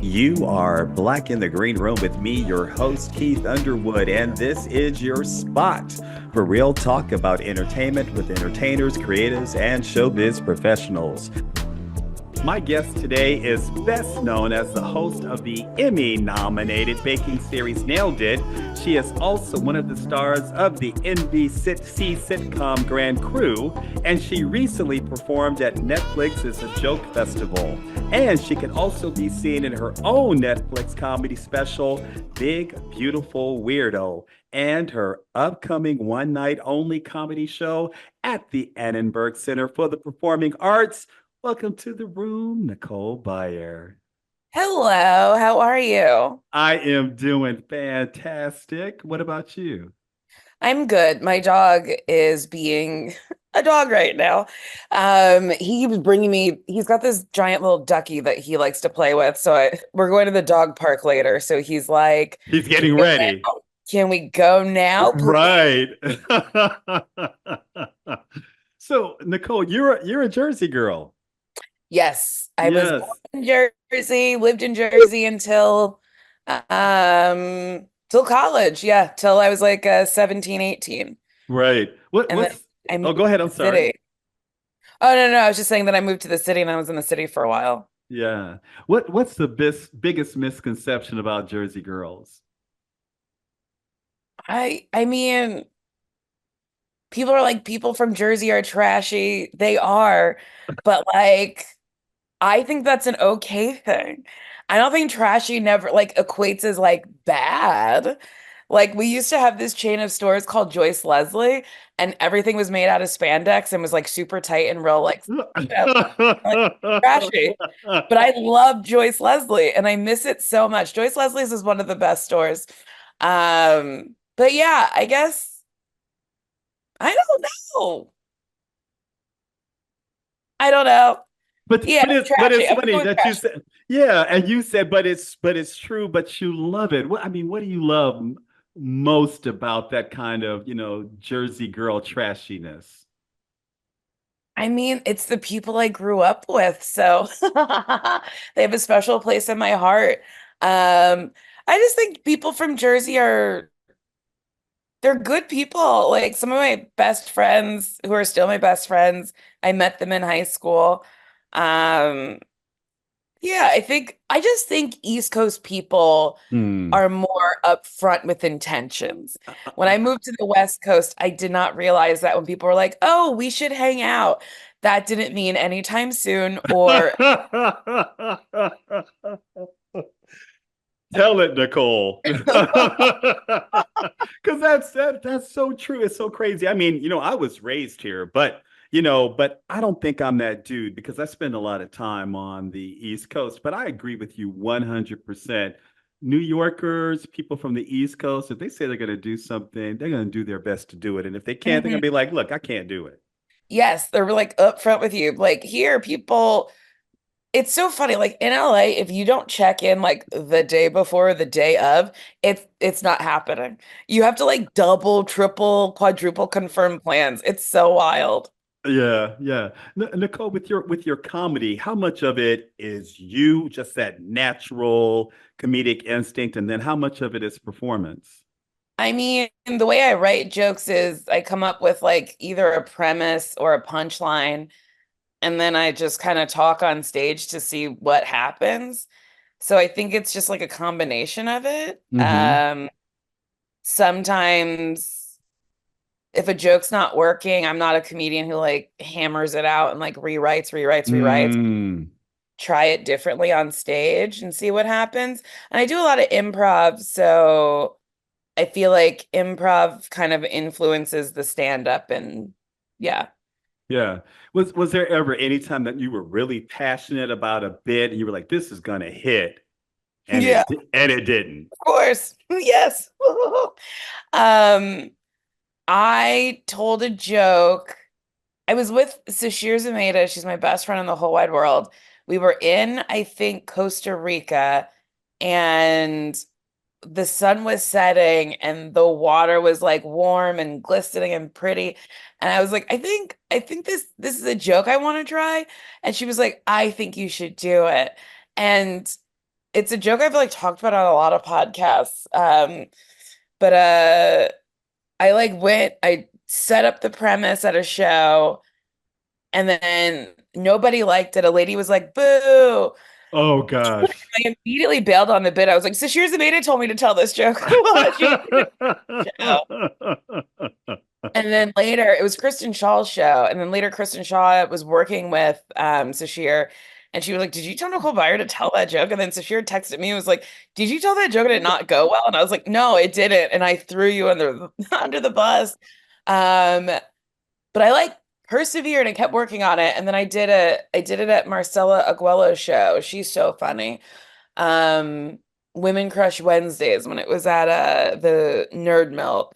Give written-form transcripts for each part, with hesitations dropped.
You are Black in the Green Room with me, your host, Keith Underwood, and this is your spot for real talk about entertainment with entertainers, creatives, and showbiz professionals. My guest today is best known as the host of the Emmy-nominated baking series Nailed It. She is also one of the stars of the NBC sitcom Grand Crew, and she recently performed at Netflix's A Joke Festival. And she can also be seen in her own Netflix comedy special, Big Beautiful Weirdo, and her upcoming one-night only comedy show at the Annenberg Center for the Performing Arts. Welcome to the room, Nicole Byer. Hello, how are you? I am doing fantastic. What about you? I'm good. My dog is being a dog right now. He was bringing me, he's got this giant little ducky that he likes to play with. We're going to the dog park later. So he's like, He's can getting we go ready. now? Can we go now, please? Right. So, Nicole, you're a Jersey girl. Yes, I was born Yes. in Jersey, lived in Jersey until till college. Yeah, till I was like 17, 18. Right. What And then what's I moved Oh, go ahead. I'm to the sorry. city. Oh, no, no. I was just saying that I moved to the city and I was in the city for a while. Yeah. What's the biggest misconception about Jersey girls? I mean, people are like, people from Jersey are trashy. They are, but like, I think that's an okay thing. I don't think trashy never like equates as like bad. Like we used to have this chain of stores called Joyce Leslie, and everything was made out of spandex and was like super tight and real like trashy. But I love Joyce Leslie and I miss it so much. Joyce Leslie's is one of the best stores. But yeah, I guess I don't know. I don't know. But Yeah, but it's but trashy. it's I'm gonna funny go with that you trashy. said, yeah, and you said but it's true, but you love it. What do you love most about that kind of, Jersey girl trashiness? I mean, it's the people I grew up with, so they have a special place in my heart. I just think people from Jersey are they're good people. Like some of my best friends who are still my best friends, I met them in high school. Um, yeah, I just think East Coast people Hmm. are more upfront with intentions. When I moved to the West Coast, I did not realize that when people were like, "Oh, we should hang out." That didn't mean anytime soon or Tell it, Nicole. Because that's so true. It's so crazy. I mean, I was raised here, but I don't think I'm that dude because I spend a lot of time on the East Coast. But I agree with you 100%. New Yorkers, people from the East Coast, if they say they're going to do something, they're going to do their best to do it. And if they can't, they're going Mhm. to be like, look, I can't do it. Yes, they're like upfront with you. Like here, people, it's so funny. Like in LA, if you don't check in like the day before or the day of, it's not happening. You have to like double, triple, quadruple confirm plans. It's so wild. Yeah, yeah. Nicole, with your comedy, how much of it is you, just that natural comedic instinct, and then how much of it is performance? I mean, the way I write jokes is I come up with like either a premise or a punchline, and then I just kind of talk on stage to see what happens. So I think it's just like a combination of it. Mm-hmm. Sometimes if a joke's not working, I'm not a comedian who like hammers it out and like rewrites. Mm. Try it differently on stage and see what happens. And I do a lot of improv, so I feel like improv kind of influences the stand up and yeah. Yeah. Was there ever any time that you were really passionate about a bit and you were like, this is gonna hit, and Yeah, it didn't? of course. Yes. Um, I told a joke. I was with Sashir Zameda. She's my best friend in the whole wide world. We were in, I think, Costa Rica, and the sun was setting and the water was like warm and glistening and pretty. And I was like, I think this is a joke I want to try. And she was like, I think you should do it. And it's a joke I've like talked about on a lot of podcasts. But I like I set up the premise at a show and then nobody liked it. A lady was like, boo. Oh gosh. I immediately bailed on the bit. I was like, so here's the maid told me to tell this joke. Well, she did the show. And then later it was Kristen Shaw's show. And then later Kristen Shaw was working with Sashir. And she was like, did you tell Nicole Byer to tell that joke? And then Sashir texted me and was like, did you tell that joke and it not go well? And I was like, no, it didn't. And I threw you under under the bus. Um, but I like persevered and kept working on it. And then I did it at Marcella Aguelo's show. She's so funny. Um, Women Crush Wednesdays when it was at the Nerd Melt.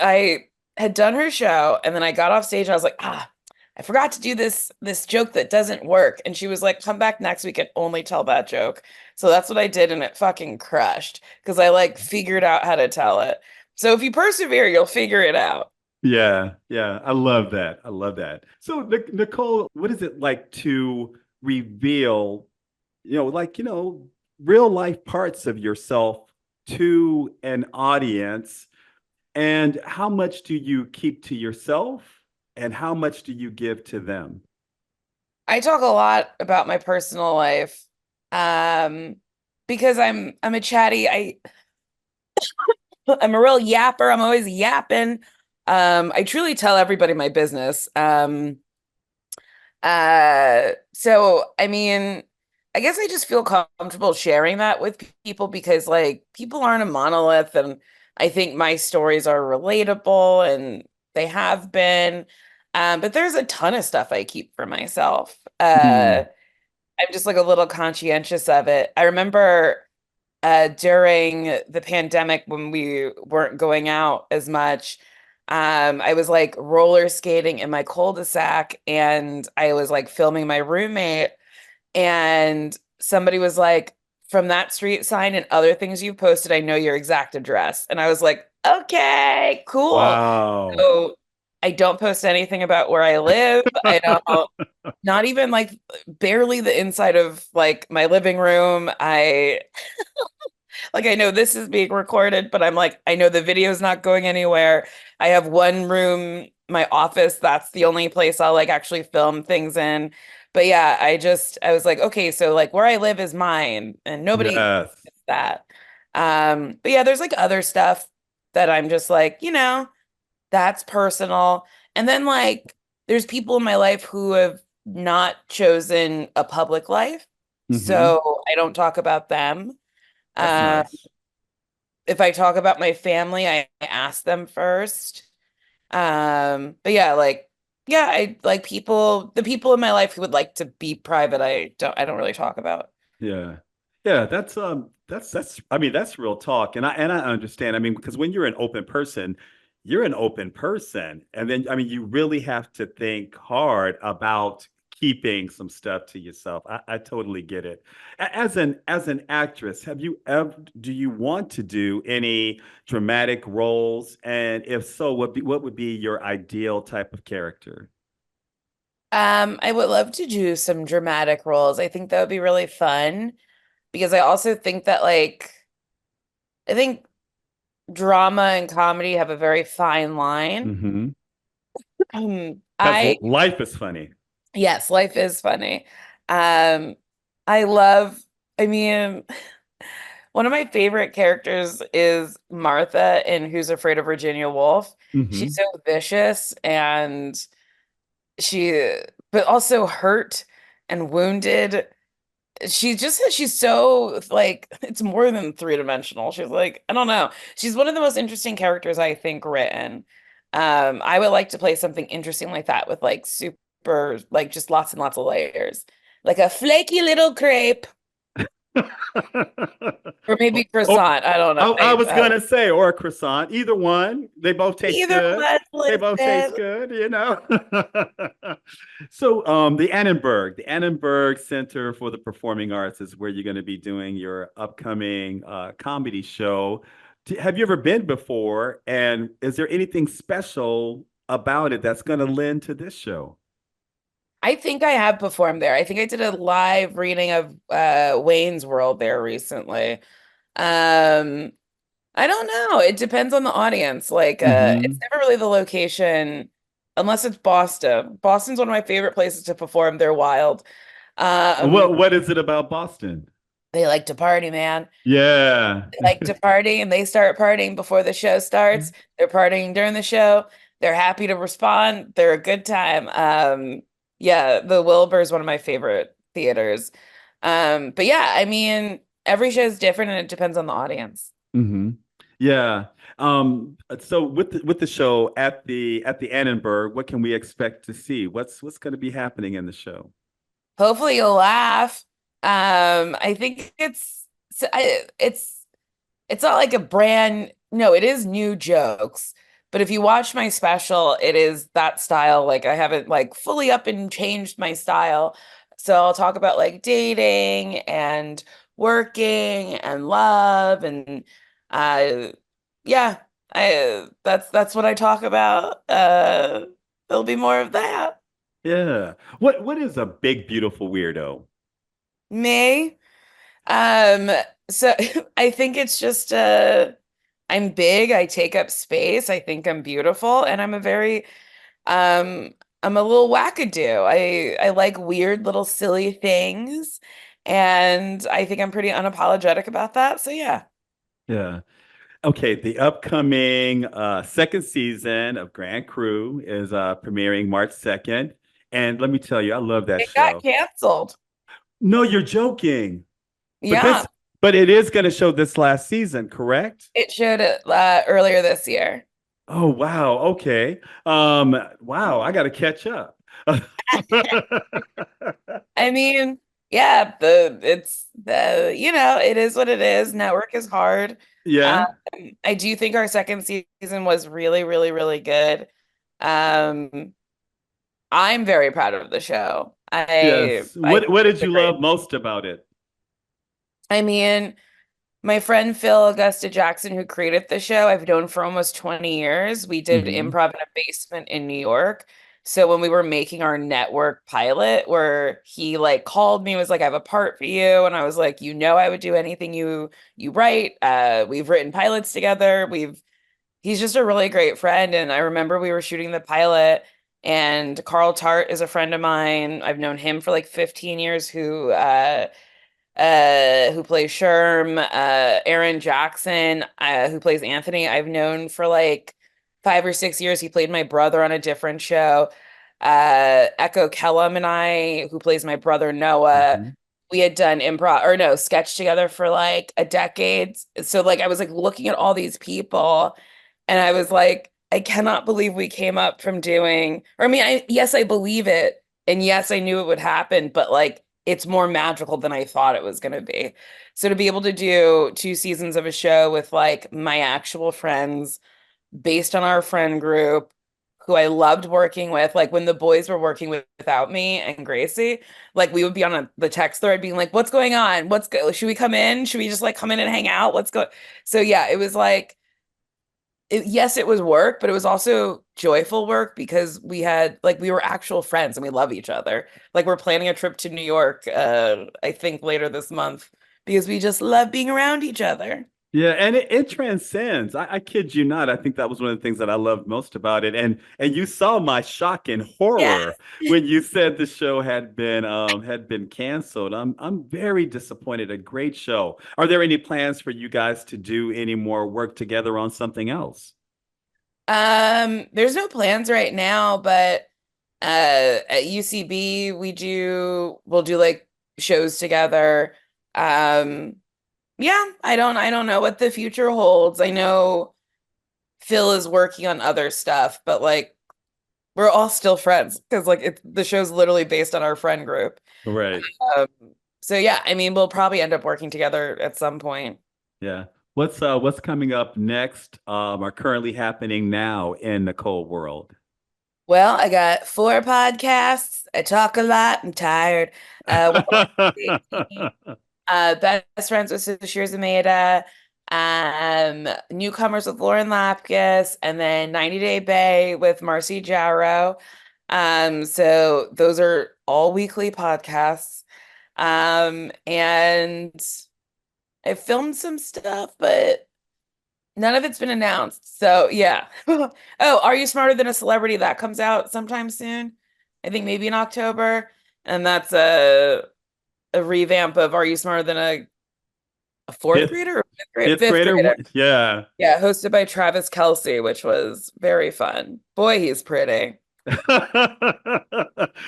I had done her show and then I got off stage and I was like, I forgot to do this joke that doesn't work. And she was like, come back next week and only tell that joke. So that's what I did and it fucking crushed because I like figured out how to tell it. So if you persevere, you'll figure it out. Yeah, yeah, I love that. I love that. So, Nicole, what is it like to reveal, real life parts of yourself to an audience? And how much do you keep to yourself and how much do you give to them? I talk a lot about my personal life um because I'm a chatty. I'm a real yapper. I'm always yapping. I truly tell everybody my business. So I mean, I guess I just feel comfortable sharing that with people because like people aren't a monolith and I think my stories are relatable and they have been. But there's a ton of stuff I keep for myself. Hmm. I'm just like a little conscientious of it. I remember during the pandemic when we weren't going out as much, I was like roller skating in my cul-de-sac and I was like filming my roommate and somebody was like, from that street sign and other things you've posted, I know your exact address. And I was like, okay, cool. Wow. So I don't post anything about where I live. I don't, not even like barely the inside of like my living room. I know this is being recorded, but I'm like, I know the video's not going anywhere. I have one room, my office, that's the only place I'll like actually film things in. But yeah, I was like, okay, so like where I live is mine and nobody Yes. gets that. But yeah, there's like other stuff that I'm just like, that's personal. And then like there's people in my life who have not chosen a public life. Hmm. So I don't talk about them. That's Um, nice. if I talk about my family, I ask them first. But yeah, like yeah, I like the people in my life who would like to be private, I don't really talk about. Yeah. Yeah, that's I mean that's real talk and I understand. I mean because when you're an open person, you're an open person and then I mean you really have to think hard about keeping some stuff to yourself. I totally get it. As an actress, have you ever do you want to do any dramatic roles? And if so, what would be your ideal type of character? I would love to do some dramatic roles. I think that would be really fun because I also think that like I think drama and comedy have a very fine line. Hmm. Because I life is funny. yes, life is funny. Um, I love, I mean, one of my favorite characters is Martha in Who's Afraid of Virginia Woolf. She's Hmm. so vicious and she, but also hurt and wounded. She's so like, it's more than three-dimensional. She's like, I don't know. She's one of the most interesting characters I think written. I would like to play something interesting like that with like super, like just lots and lots of layers. Like a flaky little crepe or maybe Oh, croissant. I don't know. I was gonna say, or a croissant, either one. They both taste Either good. one, They both taste listen. good. So, the Annenberg Center for the Performing Arts is where you're going to be doing your upcoming comedy show. Have you ever been before? And is there anything special about it that's going to lend to this show? I think I have performed there. I think I did a live reading of Wayne's World there recently. Um, I don't know. It depends on the audience. Like, it's Hmm. never really the location, unless it's Boston. Boston's one of my favorite places to perform. They're wild. Um, What is it about Boston? they like to party, man. Yeah. Like to party, and they start partying before the show starts. They're partying during the show. They're happy to respond. They're a good time. Yeah, the Wilbur is one of my favorite theaters. But yeah, I mean, every show is different and it depends on the audience. Hmm. Yeah. So with the show at the Annenberg, what can we expect to see? What's going to be happening in the show? Hopefully you'll laugh. I think it's not like a brand, no, it is new jokes. But if you watch my special, it is that style. Like I haven't like fully up and changed my style. So I'll talk about like dating and working and love and uh yeah, I that's what I talk about. There'll be more of that. Yeah. What is a big beautiful weirdo? Me. Um, so I think it's just I'm big, I take up space, I think I'm beautiful, and um I'm a little wackadoo. I like weird little silly things, and I think I'm pretty unapologetic about that. So yeah. Yeah. Okay, the upcoming second season of Grand Crew is premiering March 2nd. And let me tell you, I love that It got show. canceled. No, you're joking. But Yeah, this but it is going to show this last season, correct? it showed it earlier this year. Oh, wow. Okay. Wow, I got to catch up. I mean, yeah, it is what it is. Network is hard. Um, Yeah. I do think our second season was really, really, really good. Um, I'm very proud of the show. Yes. I think What did it's a you great. love most about it? I mean, my friend Phil Augusta Jackson, who created the show, I've known for almost 20 years. We did Hmm. improv in a basement in New York. So when we were making our network pilot, where he like called me, was like, I have a part for you. And I was like, you know, I would do anything you write. We've written pilots together. He's just a really great friend. And I remember we were shooting the pilot, and Carl Tart is a friend of mine. I've known him for like 15 years, who plays Sherm, Aaron Jackson, who plays Anthony. I've known for like 5 or 6 years. He played my brother on a different show. Echo Kellum and I, who plays my brother Noah, Hmm. we had done improv or no, sketch together for like a decade. So like I was like looking at all these people and I was like, I cannot believe we came up from doing, or I mean, yes, I believe it. And yes, I knew it would happen, but like it's more magical than I thought it was going to be. So to be able to do 2 seasons of a show with like my actual friends based on our friend group who I loved working with, like when the boys were working without me and Gracie, like we would be on the text thread being like, what's going on? Should we come in? Should we just like come in and hang out? Let's go. So yeah, it was like, yes, it was work, but it was also joyful work because we were actual friends and we love each other. Like we're planning a trip to New York, I think later this month because we just love being around each other. Yeah, and it transcends. I kid you not. I think that was one of the things that I loved most about it. And you saw my shock and Yeah. horror when you said the show had been canceled. I'm very disappointed. A great show. Are there any plans for you guys to do any more work together on something else? There's no plans right now, but at UCB we'll do like shows together. Um, yeah, I don't know what the future holds. I know Phil is working on other stuff, but like we're all still friends because like the show's literally based on our friend group. Right. Um, so yeah, I mean we'll probably end up working together at some point. Yeah. What's coming up next, are currently happening now in Nicole world? Well, I got 4 podcasts. I talk a lot. I'm tired. Best Friends with Sushir Zameda, Newcomers with Lauren Lapkus, and then 90 Day Bay with Marcy Jarrow. So those are all weekly podcasts. And I filmed some stuff, but none of it's been announced. So yeah. Oh, Are You Smarter Than a Celebrity? That comes out sometime soon. I think maybe in October. And that's a revamp of Are You Smarter Than a fourth Fifth, grader or fifth grader? fifth Fifth grader. grader. Yeah. Yeah, hosted by Travis Kelce, which was very fun. Boy, he's pretty.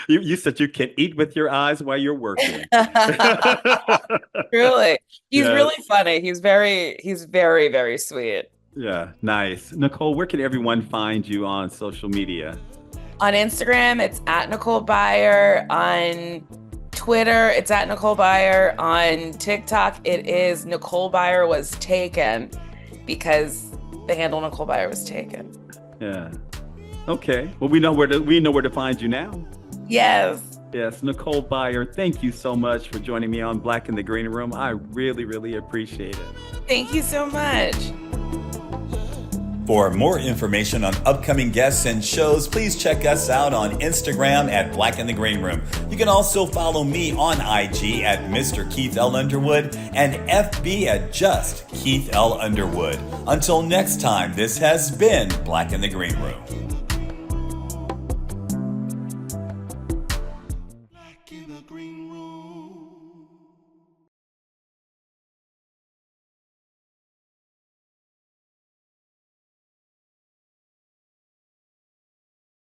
You said you can eat with your eyes while you're working. Really. He's Yeah. really funny. He's very, very sweet. Yeah. Nice. Nicole, where can everyone find you on social media? On Instagram, it's at Nicole Byer. On Twitter, it's at Nicole Byer. On TikTok, it is Nicole Byer was taken because the handle Nicole Byer was taken. Yeah. Okay. Well, we know where to find you now. Yes. Yes, Nicole Byer, thank you so much for joining me on Black in the Green Room. I really, really appreciate it. Thank you so much. For more information on upcoming guests and shows, please check us out on Instagram at Black in the Green Room. You can also follow me on IG at Mr. Keith L. Underwood and FB at just Keith L. Underwood. Until next time, this has been Black in the Green Room.